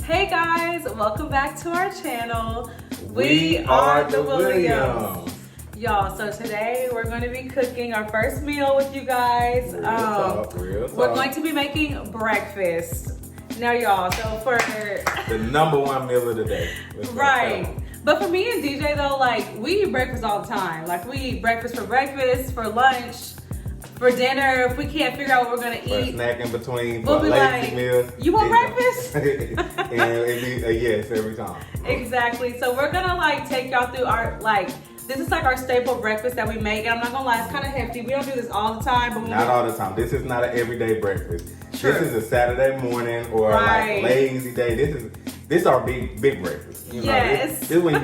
Hey guys, welcome back to our channel. We are the Williams. Y'all, so today we're going to be cooking our first meal with you guys. Real talk. We're going to be making breakfast. Now y'all, so for the number one meal of the day. Right. But for me and DJ though, like we eat breakfast all the time. Like we eat breakfast, for lunch, for dinner. If we can't figure out what we're gonna eat, snack in between, we'll for be lazy like, meal. You want breakfast? And it'd be a yes every time. Exactly. So we're gonna like take y'all through our this is like our staple breakfast that we make. And I'm not gonna lie, it's kind of hefty. We don't do this all the time, but not all the time. This is not an everyday breakfast. True. This is a Saturday morning or like lazy day. This is our big breakfast. You know, yes. This when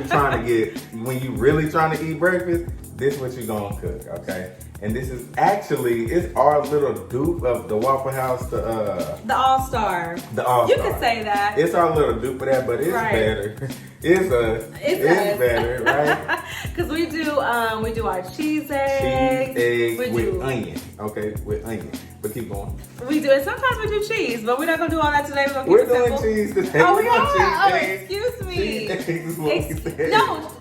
you really trying to eat breakfast. This is what you're gonna cook, okay? And this is it's our little dupe of the Waffle House, the All-Star. The All-Star. You could say that. It's our little dupe of that, but it's better. It's better, right? Because we do our cheese eggs. Cheese eggs with onion, okay? With onion. But keep going. We do it. Sometimes we do cheese, but we're not gonna do all that today. We're doing cheese today. Oh, we are? Oh, eggs. excuse me. Cheese eggs is what we said.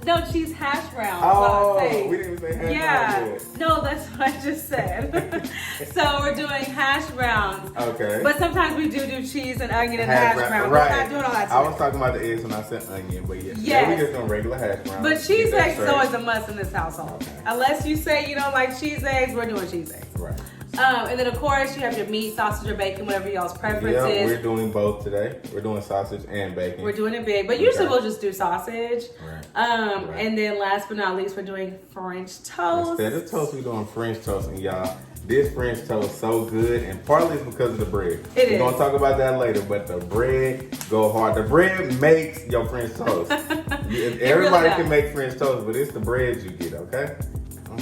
No, cheese hash browns. Oh, we didn't say hash browns. Yeah. No, that's what I just said. So we're doing hash browns. Okay. But sometimes we do cheese and onion and hash browns. Right. We're not doing all that today. I was talking about the eggs when I said onion, but yeah, we just doing regular hash browns. But cheese eggs is always a must in this household. Okay. Unless you say you don't like cheese eggs, we're doing cheese eggs. Right. And then of course you have your meat, sausage, or bacon, whatever y'all's preference is. Yeah, we're doing both today. We're doing sausage and bacon. We're doing it big, but usually we'll just do sausage. Right. And then last but not least, we're doing French toast. Instead of toast, we're doing French toast, and y'all, this French toast so good, and partly it's because of the bread. We're gonna talk about that later, but the bread go hard. The bread makes your French toast. Everybody can make French toast, but it's the bread you get, okay?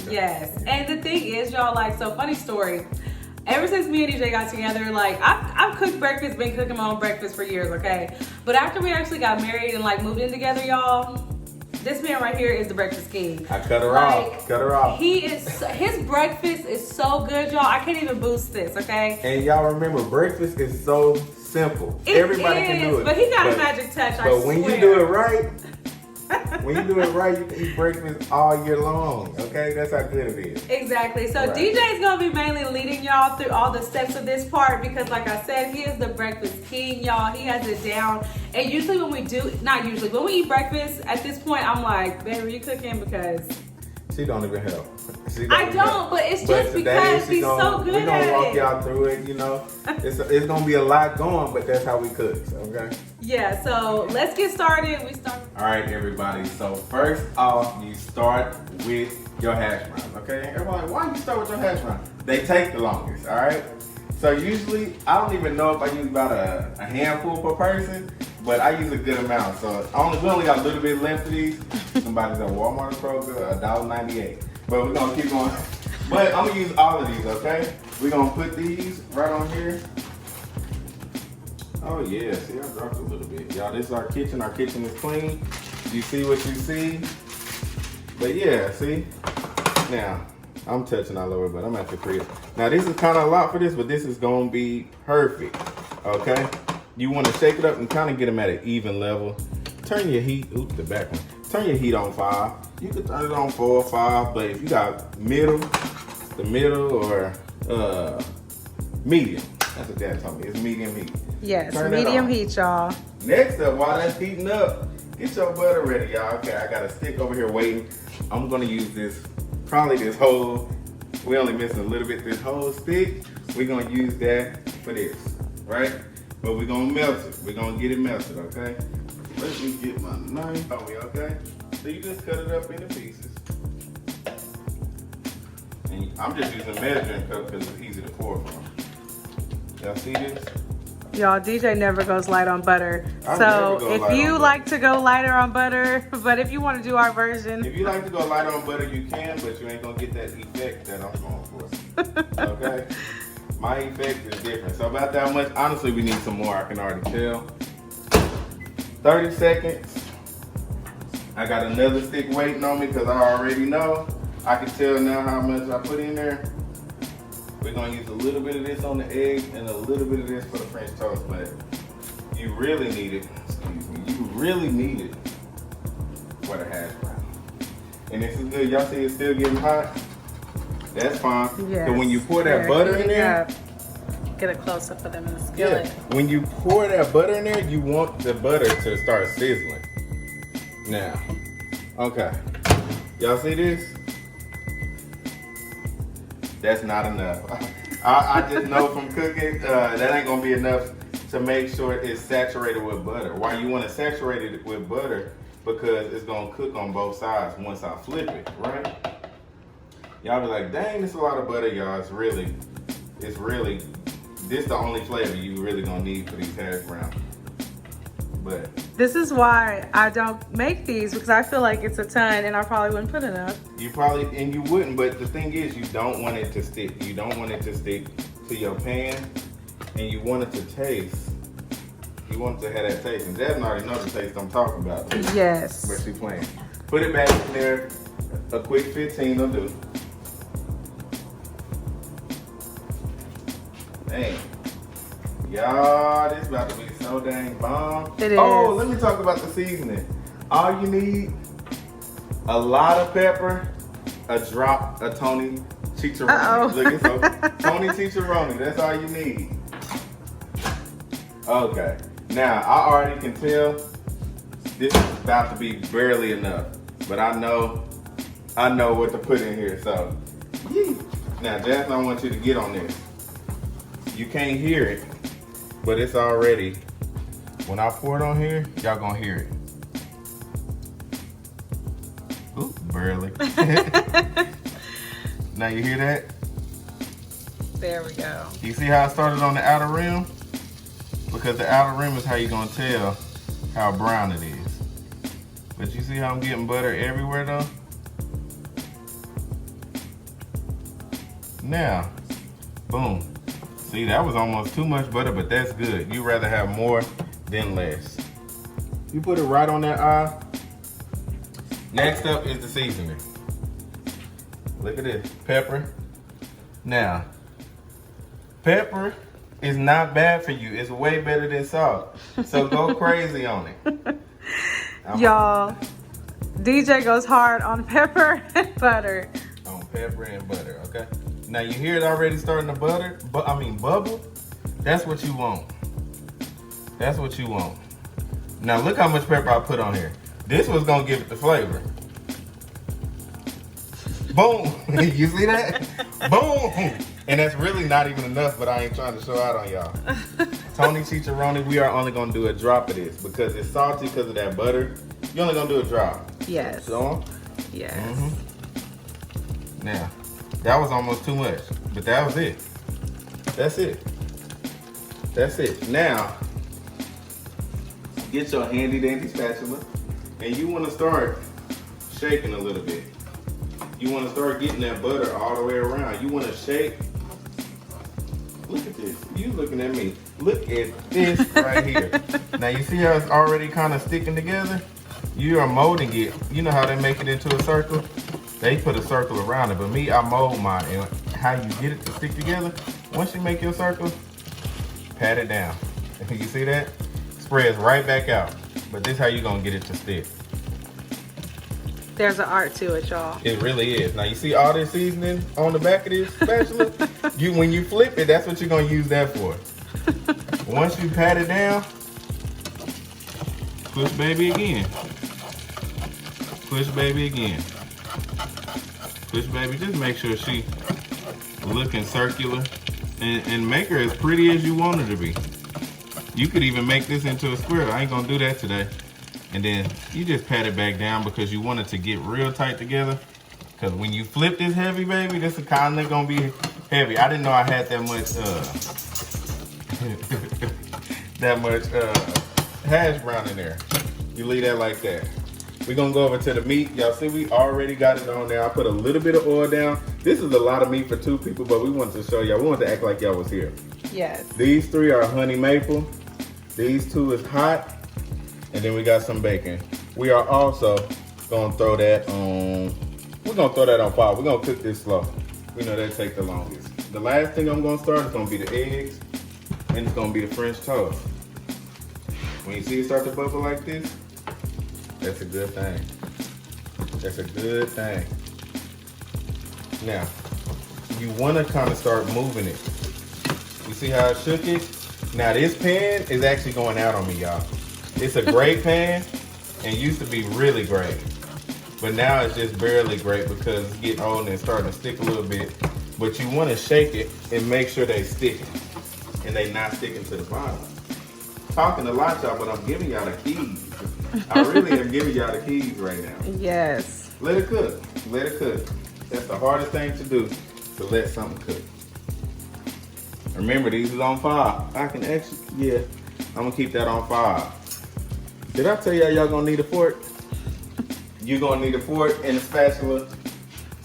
Yes, and the thing is, y'all, so funny story. Ever since me and DJ got together, I've cooked breakfast, been cooking my own breakfast for years, okay? But after we actually got married and moved in together, y'all, this man right here is the breakfast king. I cut her off. His breakfast is so good, y'all. I can't even boost this, okay? And y'all remember, breakfast is so simple. Everybody can do it. But he got a magic touch, I swear. But when you do it right, you can eat breakfast all year long, okay? That's how good it is. Exactly. So DJ is going to be mainly leading y'all through all the steps of this part because like I said, he is the breakfast king, y'all. He has it down. And usually when when we eat breakfast, at this point, I'm like, babe, are you cooking? Because she don't even help. I don't, but it's just because he's so good at it. We're going to walk y'all through it, you know. It's going to be a lot going, but that's how we cook, okay? Yeah, so let's get started. All right, everybody. So first off, you start with your hash browns, okay? Everybody, why do you start with your hash browns? They take the longest, all right? So usually, I don't even know if I use about a handful per person, but I use a good amount. So we only got a little bit left of these. Somebody's at Walmart or Kroger, $1.98. But we're gonna keep going. But I'm gonna use all of these, okay? We're gonna put these right on here. Oh yeah, see, I dropped a little bit. Y'all, this is our kitchen. Our kitchen is clean. You see what you see. But yeah, see? Now, I'm touching all over, but I'm at the crib. Now, this is kind of a lot for this, but this is gonna be perfect, okay? You wanna shake it up and kind of get them at an even level. Turn your heat, the back one. Turn your heat on 5. You can turn it on 4 or 5, but if you got the middle or medium. That's what Dad told me. It's medium heat. Yes, medium heat, y'all. Next up, while that's heating up, get your butter ready, y'all. Okay, I got a stick over here waiting. I'm gonna use this whole, we only missing a little bit, this whole stick. We're gonna use that for this, right? But we're gonna melt it. We're gonna get it melted, okay? Let me get my knife on me, okay? So you just cut it up into pieces. And I'm just using a measuring cup because it's easy to pour from. Y'all see this? Y'all, DJ never goes light on butter. So if you like to go lighter on butter, but if you want to do our version. If you like to go lighter on butter, you can, but you ain't gonna get that effect that I'm going for. Okay? My effect is different. So about that much, honestly, we need some more, I can already tell. 30 seconds. I got another stick waiting on me because I already know. I can tell now how much I put in there. We're gonna use a little bit of this on the egg and a little bit of this for the French toast, but you really need it. really needed for the hash brown. And this is good. Y'all see it's still getting hot? That's fine. Yes. So when you pour that butter in there, get a close up for them in the skillet. when you pour that butter in there, you want the butter to start sizzling. Now, okay. Y'all see this? That's not enough. I just know from cooking, that ain't gonna be enough to make sure it's saturated with butter. Why you wanna saturate it with butter? Because it's gonna cook on both sides once I flip it, right? Y'all be like, dang, this is a lot of butter, y'all. It's really, this the only flavor you really gonna need for these hash browns. But this is why I don't make these, because I feel like it's a ton and I probably wouldn't put enough. you probably, and you wouldn't, but the thing is, you don't want it to stick. You don't want it to stick to your pan, and you want it to taste. You want it to have that taste, and Jasmine already knows the taste I'm talking about. Yes. But she playing. Put it back in there. A quick 15 will do. Dang. Y'all, this about to be so dang bomb. It is. Oh, let me talk about the seasoning. All you need, a lot of pepper, a drop of Tony Chicharroni. Uh-oh. Look, it's okay. Tony Chicharroni, that's all you need. Okay. Now, I already can tell this is about to be barely enough, but I know what to put in here, so. Yee. Now, Jasmine, I want you to get on this. You can't hear it, but it's already, when I pour it on here, y'all gonna hear it. Ooh, barely. Now you hear that? There we go. You see how I started on the outer rim? Because the outer rim is how you're gonna tell how brown it is. But you see how I'm getting butter everywhere though? Now, boom. See, that was almost too much butter, but that's good. You'd rather have more than less. You put it right on that eye. Next up is the seasoning. Look at this, pepper. Now, pepper is not bad for you. It's way better than salt. So go crazy on it. Y'all, DJ goes hard on pepper and butter. On pepper and butter, okay? Now you hear it already starting to bubble. That's what you want. That's what you want. Now look how much pepper I put on here. This was gonna give it the flavor. Boom! You see that? Boom! And that's really not even enough, but I ain't trying to show out on y'all. Tony Chicharroni, we are only gonna do a drop of this because it's salty because of that butter. You're only gonna do a drop. Yes. So, yes. Now, that was almost too much, but that was it. That's it. That's it. Now, get your handy dandy spatula, and you want to start shaking a little bit. You want to start getting that butter all the way around. You want to shake. Look at this. You looking at me. Look at this right here. Now you see how it's already kind of sticking together? You are molding it. You know how they make it into a circle? They put a circle around it, but me, I mold mine. And how you get it to stick together, once you make your circle, pat it down. You see that? Spreads right back out. But this is how you're gonna get it to stick. There's an art to it, y'all. It really is. Now you see all this seasoning on the back of this spatula? When you flip it, that's what you're gonna use that for. Once you pat it down, push baby again. Push baby again. Push baby, just make sure she looking circular and make her as pretty as you want her to be. You could even make this into a square. I ain't gonna do that today. And then you just pat it back down because you want it to get real tight together. Because when you flip this heavy, baby, this is kind of gonna be heavy. I didn't know I had that much hash brown in there. You leave that like that. We're gonna go over to the meat. Y'all see we already got it on there. I put a little bit of oil down. This is a lot of meat for 2 people, but we wanted to show y'all. We wanted to act like y'all was here. Yes. These 3 are honey maple. These 2 is hot. And then we got some bacon. We are also gonna throw that on, we're gonna throw that on fire. We're gonna cook this slow. We know that takes the longest. The last thing I'm gonna start is gonna be the eggs, and it's gonna be the French toast. When you see it start to bubble like this, That's a good thing. That's a good thing. Now, you want to kind of start moving it. You see how I shook it? Now this pan is actually going out on me, y'all. It's a great pan and used to be really great. But now it's just barely great because it's getting old and it's starting to stick a little bit. But you want to shake it and make sure they sticking and they not sticking to the bottom. Talking a lot, y'all, but I'm giving y'all the keys. I really am giving y'all the keys right now. Yes. Let it cook. Let it cook. That's the hardest thing to do, to let something cook. Remember, these is on 5. I can actually, yeah, I'm gonna keep that on 5. Did I tell y'all gonna need a fork? You're gonna need a fork and a spatula.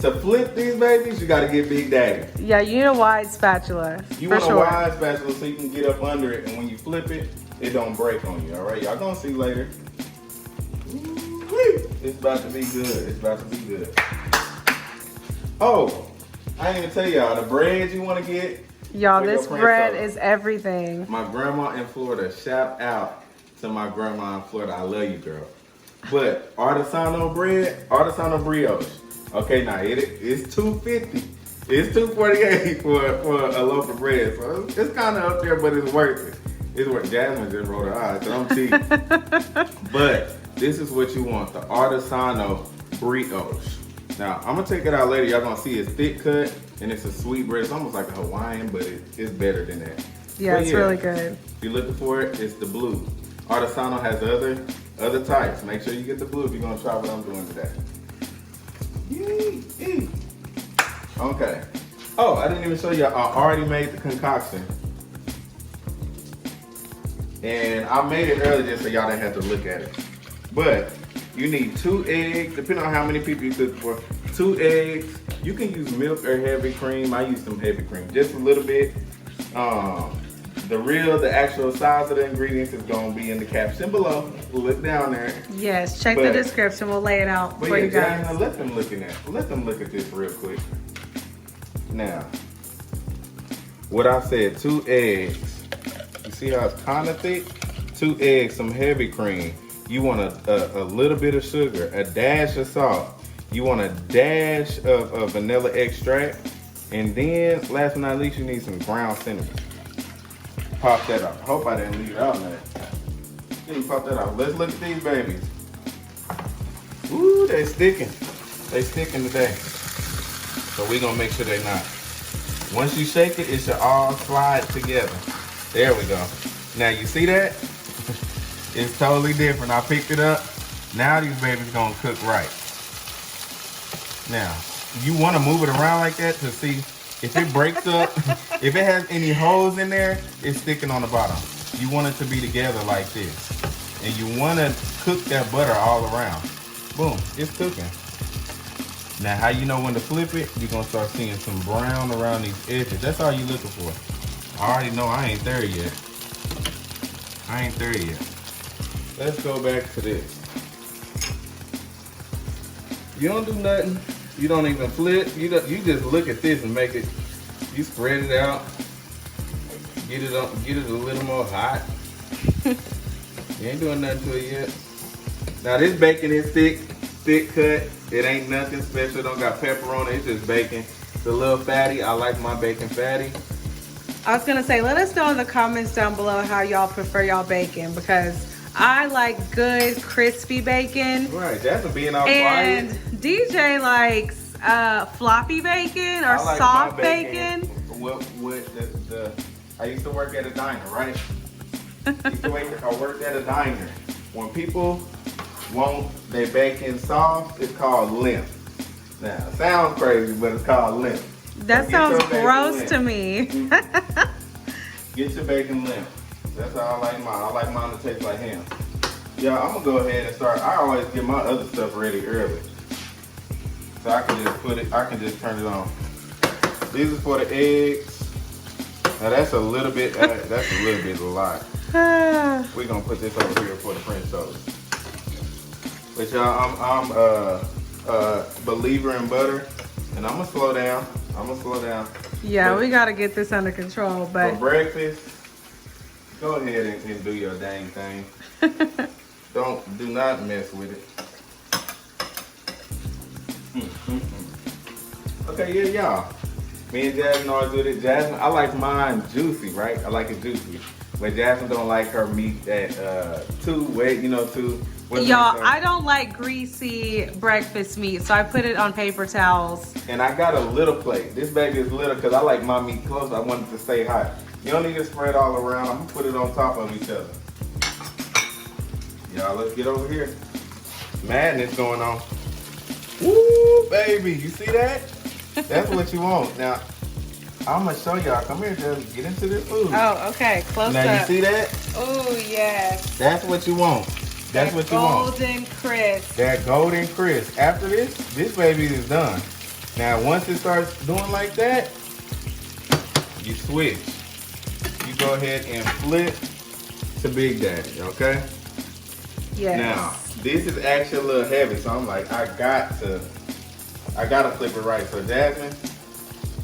To flip these babies, you gotta get Big Daddy. Yeah, you need a wide spatula. You want a wide spatula so you can get up under it, and when you flip it, it don't break on you, all right? Y'all gonna see later. Ooh-wee. It's about to be good. It's about to be good. Oh, I didn't even tell y'all, the bread you wanna get. Y'all, this bread is everything. My grandma in Florida, shout out to my grandma in Florida. I love you, girl. But Artesano bread, Artesano Brioche. Okay, now it's $2.50. It's $2.48 for a loaf of bread. So it's kind of up there, but it's worth it. It's worth. Jasmine just rolled her eyes, so I'm cheap. But this is what you want, the Artesano Brioche. Now, I'm gonna take it out later. Y'all gonna see it's thick cut and it's a sweet bread. It's almost like a Hawaiian, but it's better than that. Yeah, it's really good. If you're looking for it, it's the blue. Artesano has other types. Make sure you get the blue if you're gonna try what I'm doing today. Yee. Okay. Oh, I didn't even show you. I already made the concoction. And I made it early just so y'all didn't have to look at it. But you need 2 eggs, depending on how many people you cook for. 2 eggs. You can use milk or heavy cream. I use some heavy cream, just a little bit. The actual size of the ingredients is gonna be in the caption below. Look down there. Yes, check the description. We'll lay it out for you guys. Now let them look at this real quick. Now, what I said, 2 eggs. You see how it's kind of thick? 2 eggs, some heavy cream. You want a little bit of sugar, a dash of salt. You want a dash of vanilla extract. And then, last but not least, you need some ground cinnamon. Pop that out. Hope I didn't leave it out there. Didn't pop that out. Let's look at these babies. Ooh, they sticking. They sticking today. So we're gonna make sure they're not. Once you shake it, it should all slide together. There we go. Now you see that? It's totally different. I picked it up. Now these babies gonna cook right. Now, you wanna move it around like that to see if it breaks up, if it has any holes in there, it's sticking on the bottom. You want it to be together like this. And you want to cook that butter all around. Boom, it's cooking. Now, how you know when to flip it? You're going to start seeing some brown around these edges. That's all you're looking for. I already know I ain't there yet. I ain't there yet. Let's go back to this. You don't do nothing. You don't even flip. You just look at this and make it. You spread it out. Get it up. Get it a little more hot. You ain't doing nothing to it yet. Now this bacon is thick cut. It ain't nothing special. Don't got pepper on it. It's just bacon. It's a little fatty. I like my bacon fatty. I was gonna say, let us know in the comments down below how y'all prefer y'all bacon, because I like good crispy bacon. Right, that's a being all and quiet. DJ likes floppy bacon or like soft bacon. I used to work at a diner, right? I worked at a diner. When people want their bacon soft, it's called limp. Now, it sounds crazy, but it's called limp. That sounds gross to me. Get your bacon limp. That's how I like mine. I like mine to taste like ham. Yeah, I'm gonna go ahead and start. I always get my other stuff ready early, so I can just put it. I can just turn it on. These are for the eggs. Now that's a little bit. That's a little bit a lot. We're gonna put this over here for the French toast. But y'all, I'm a believer in butter, and I'm gonna slow down. Yeah, but we gotta get this under control. But for breakfast, go ahead and do your dang thing. Do not mess with it. Okay, yeah, y'all. Me and Jasmine always do it. Jasmine, I like mine juicy, right? I like it juicy. But Jasmine don't like her meat that too wet, you know, too. Y'all, I don't like greasy breakfast meat, so I put it on paper towels. And I got a little plate. This baby is little because I like my meat close. I want it to stay hot. You don't need to spread all around. I'm gonna put it on top of each other. Y'all, let's get over here. Madness going on. Woo, baby, you see that? That's what you want. Now, I'm gonna show y'all. Come here, just get into this food. Oh, okay, close now, up. Now, you see that? Oh, yes. That's what you want. That's what you want. Golden crisp. That golden crisp. After this baby is done. Now, once it starts doing like that, you switch. You go ahead and flip to Big Daddy, okay? Yes. Now, this is actually a little heavy, so I'm like, I gotta flip it right. So Jasmine,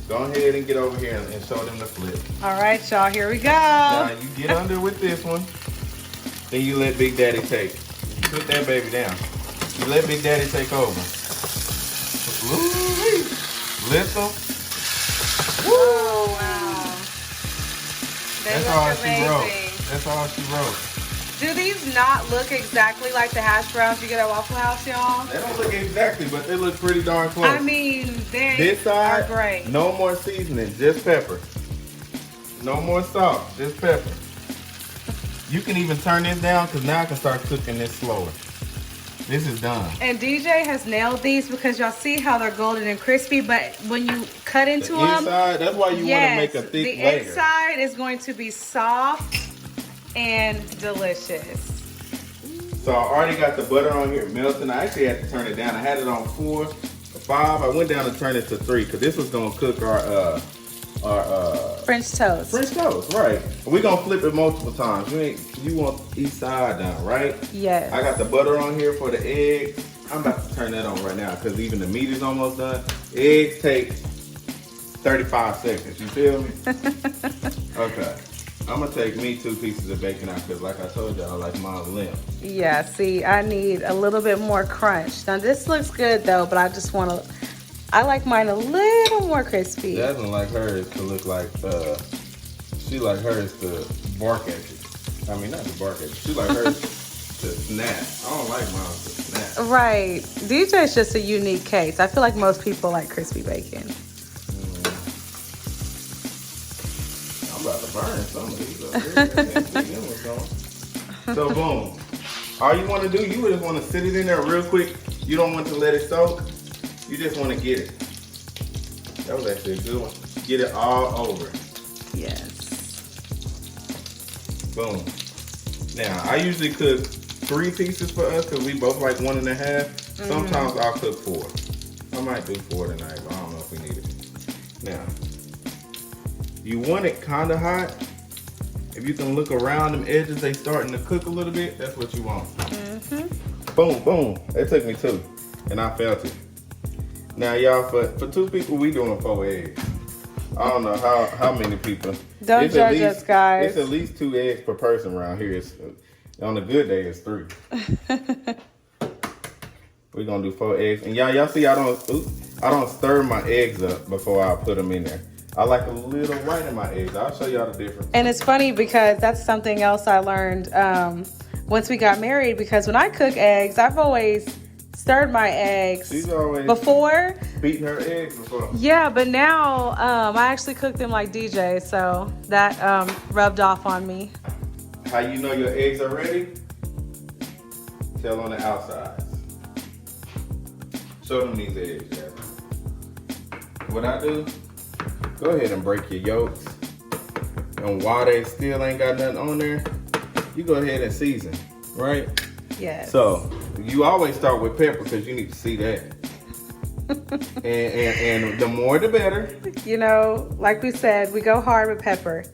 go ahead and get over here and show them the flip. All right, y'all, here we go. Now you get under with this one, then you let Big Daddy take. Put that baby down. You let Big Daddy take over. Woo-wee. Lift them. Oh, wow. That's all she wrote. That's all she wrote. Do these not look exactly like the hash browns you get at Waffle House, y'all? They don't look exactly, but they look pretty darn close. I mean, they this side, are great. No more seasoning, just pepper. No more salt, just pepper. You can even turn this down because now I can start cooking this slower. This is done. And DJ has nailed these because y'all see how they're golden and crispy, but when you cut into the them, inside, that's why you want to make a thick layer. The inside is going to be soft and delicious. So I already got the butter on here melting. I actually had to turn it down. I had it on 4 or 5. I went down to turn it to 3 because this was gonna cook our French toast. French toast, right? And we're gonna flip it multiple times. You want each side down, right? Yes. I got the butter on here for the eggs. I'm about to turn that on right now because even the meat is almost done. Eggs take 35 seconds. You feel me? Okay. I'm gonna take me 2 pieces of bacon out because like I told you, I like mine limp. Yeah, see, I need a little bit more crunch. Now this looks good though, but I like mine a little more crispy. Jasmine like hers to look like, she like hers to bark at you. I mean, not to bark at you. She like hers to snap. I don't like mine to snap. Right. DJ's just a unique case. I feel like most people like crispy bacon. I'm about to burn some of these up here. So boom. All you want to do, you just want to sit it in there real quick. You don't want to let it soak. You just want to get it. That was actually a good one. Get it all over. Yes. Boom. Now, I usually cook 3 pieces for us because we both like 1.5. Sometimes I'll cook 4. I might do 4 tonight, but I don't know if we need it. Now, you want it kind of hot. If you can look around them edges, they starting to cook a little bit. That's what you want. Boom, boom. It took me 2, and I felt it. Now, y'all, for 2 people, we doing 4 eggs. I don't know how many people. Don't judge us, guys. It's at least 2 eggs per person around here. On a good day, it's 3. We're gonna do 4 eggs, and y'all see, I don't stir my eggs up before I put them in there. I like a little white in my eggs. I'll show y'all the difference. And it's funny because that's something else I learned once we got married. Because when I cook eggs, I've always stirred my eggs before. Beating her eggs before. Yeah, but now I actually cook them like DJ, so that rubbed off on me. How you know your eggs are ready? Tell on the outsides. Show them these eggs, Jasmine. What I do, go ahead and break your yolks. And while they still ain't got nothing on there, you go ahead and season, right? Yes. So, you always start with pepper because you need to see that. and the more the better. You know, like we said, we go hard with pepper.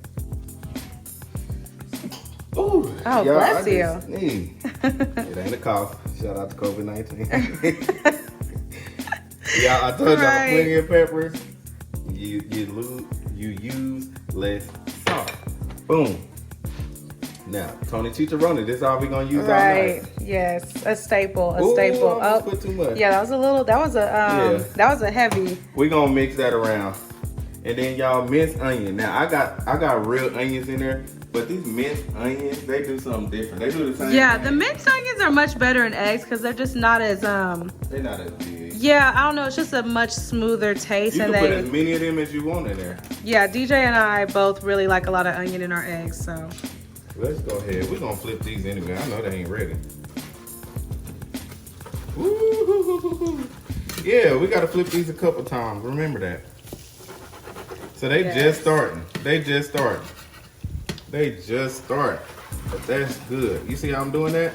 Ooh, oh, bless you. It ain't a cough. Shout out to COVID-19. Yeah, I told y'all plenty of peppers. You use less salt. Boom. Now, Tony Chicharroni, this is all we're gonna use all Right. night. Yes. A staple. A Ooh, staple. I almost put too much. Yeah, that was a little. That was a heavy. We're gonna mix that around. And then y'all minced onion. Now I got real onions in there, but these minced onions, they do something different. They do the same thing. The minced onions are much better in eggs because they're just not as They're not as big. Yeah, I don't know. It's just a much smoother taste. You can put as many of them as you want in there. Yeah, DJ and I both really like a lot of onion in our eggs, so. Let's go ahead. We're gonna flip these anyway. I know they ain't ready. Woo-hoo-hoo-hoo-hoo. Yeah, we gotta flip these a couple times. Remember that. So they just starting. They just start. But that's good. You see how I'm doing that?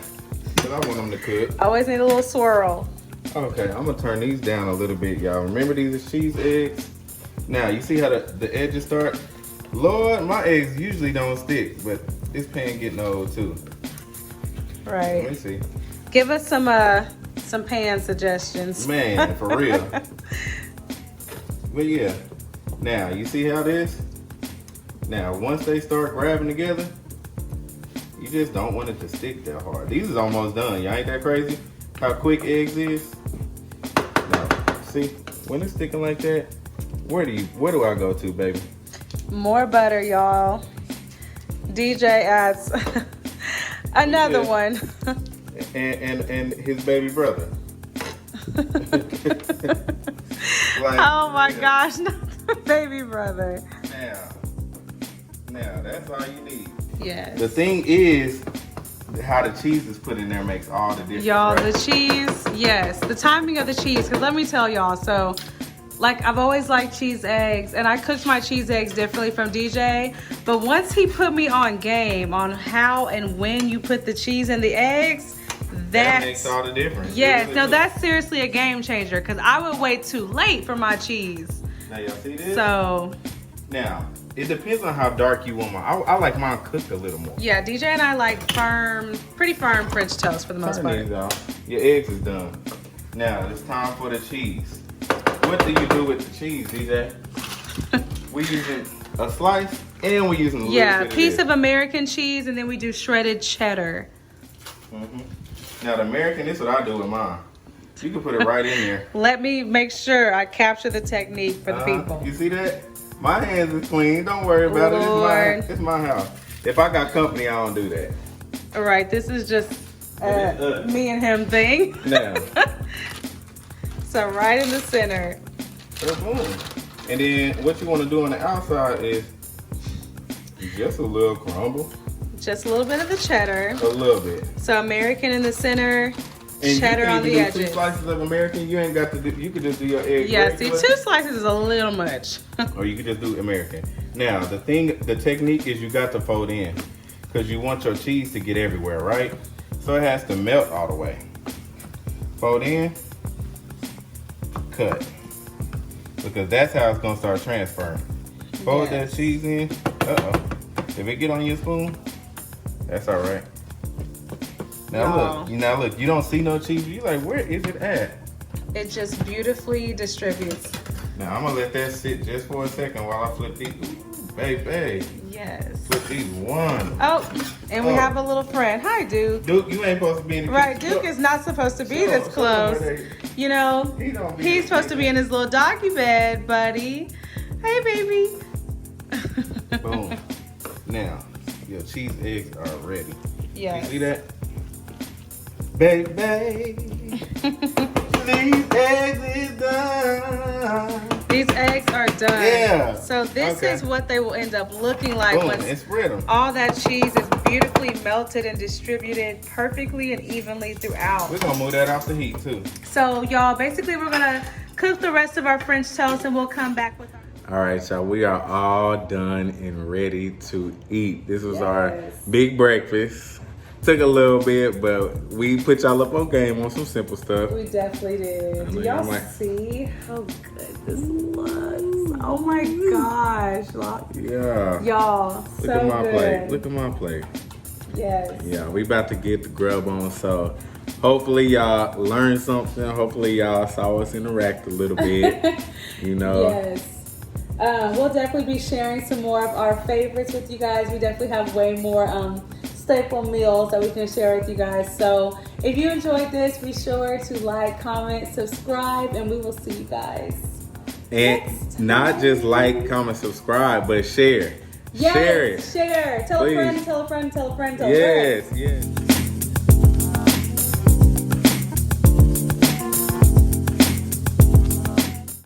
Because I want them to cook. Always need a little swirl. Okay, I'm gonna turn these down a little bit, y'all. Remember these are cheese eggs? Now, you see how the edges start? Lord, my eggs usually don't stick, but this pan getting old too. Right. Let me see. Give us some pan suggestions. Man, for real. But yeah. Now, you see how this? Now, once they start grabbing together, you just don't want it to stick that hard. These is almost done. Y'all ain't that crazy? How quick eggs is? Now, see, when it's sticking like that, where do I go to, baby? More butter, y'all. DJ adds another one. and his baby brother. Oh my gosh, not the baby brother. Now that's all you need. Yes. The thing is, how the cheese is put in there makes all the difference. Y'all, right? the cheese, yes, the timing of the cheese. Because let me tell y'all, so like I've always liked cheese eggs, and I cooked my cheese eggs differently from DJ. But once he put me on game on how and when you put the cheese in the eggs, that makes all the difference. Yes, no, that's seriously a game changer. Because I would wait too late for my cheese. Now y'all see this? So now it depends on how dark you want mine. I like mine cooked a little more. yeah, DJ and I like pretty firm French toast for the most part. These off. Your eggs is done. Now it's time for the cheese. What do you do with the cheese, DJ? We using a slice and we using a little bit piece of American cheese, and then we do shredded cheddar. Now the American, this is what I do with mine. You can put it right in there. Let me make sure I capture the technique for the people. You see that? My hands is clean. Don't worry about it. It's my house. If I got company, I don't do that. All right, this is just me and him thing. Now. So right in the center. Boom. And then what you want to do on the outside is just a little crumble. Just a little bit of the cheddar. A little bit. So American in the center, and cheddar on the edges. 2 slices of American. You ain't got to do. You could just do your egg. Yeah, see, 2 slices is a little much. Or you could just do American. Now the technique is you got to fold in, because you want your cheese to get everywhere, right? So it has to melt all the way. Fold in, cut, because that's how it's gonna start transferring. Fold that cheese in. If it get on your spoon, that's all right. Now look, you don't see no cheese. You like, where is it at? It just beautifully distributes. Now I'm gonna let that sit just for a second while I flip these. Ooh, baby. Yes. Flip these one. Oh, and we have a little friend. Hi, Duke. Duke, you ain't supposed to be in the Right, kitchen. Duke is not supposed to be this close. You know, he's supposed to be in his little doggy bed, buddy. Hey, baby. Boom. Now, your cheese eggs are ready. Yes. You see that? Baby, these eggs is done. These eggs are done. Yeah. So this is what they will end up looking like Boom, once and spread them. all that cheese is beautifully melted and distributed perfectly and evenly throughout. We're gonna move that off the heat too. So y'all, basically we're gonna cook the rest of our French toast and we'll come back with our... All right, so we are all done and ready to eat. This was our big breakfast. Took a little bit, but we put y'all up on game on some simple stuff. We definitely did. Do y'all see how good this looks? Oh my gosh. Yeah. Y'all, Look at my plate. Look at my plate. Yes. Yeah, we about to get the grub on, so hopefully y'all learned something. Hopefully y'all saw us interact a little bit, you know. Yes. We'll definitely be sharing some more of our favorites with you guys. We definitely have way more staple meals that we can share with you guys. So if you enjoyed this, be sure to like, comment, subscribe, and we will see you guys. And not just like, comment, subscribe, but share. Yes, share it. Share. Tell Please. a friend, tell a friend, tell a friend, tell a friend. Yes, yes.